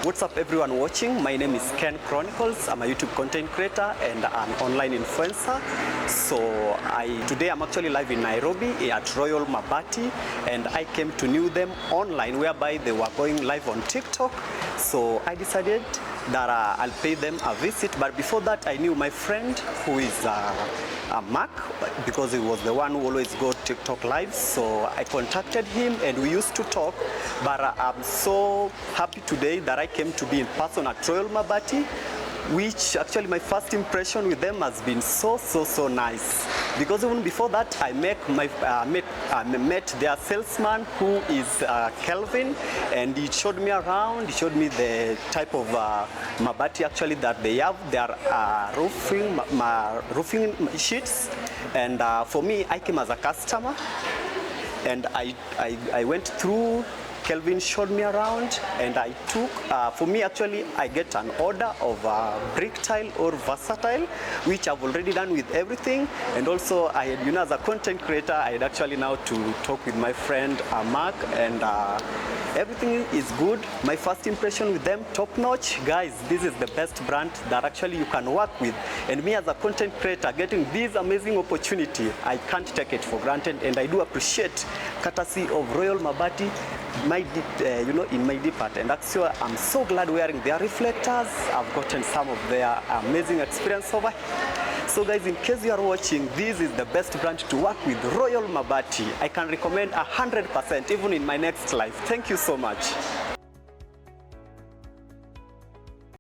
What's up everyone watching? My name is Ken Chronicles. I'm a YouTube content creator and an online influencer. So today I'm actually live in Nairobi at Royal Mabati, and I came to know them online whereby they were going live on TikTok. So I decided that I'll pay them a visit, but before that I knew my friend who is Mark, because he was the one who always go TikTok live. So I contacted him and we used to talk, but I'm so happy today that I came to be in person at Royal Mabati, which actually my first impression with them has been so nice, because even before that I met their salesman, who is Kelvin, and he showed me around. He showed me the type of Mabati actually that they have, their roofing sheets, and for me, I came as a customer, and I went through. Kelvin showed me around, and I took, for me actually, I get an order of brick tile or versatile, which I've already done with everything. And also I had, as a content creator, I had actually now to talk with my friend Mark, and everything is good. My first impression with them, top notch. Guys, this is the best brand that actually you can work with. And me as a content creator, getting this amazing opportunity, I can't take it for granted, and I do appreciate courtesy of Royal Mabati, in my depart. And actually I'm so glad wearing their reflectors. I've gotten some of their amazing experience over here. So guys, in case you are watching, this is the best brand to work with, Royal Mabati. I can recommend 100%, even in my next life. Thank you so much.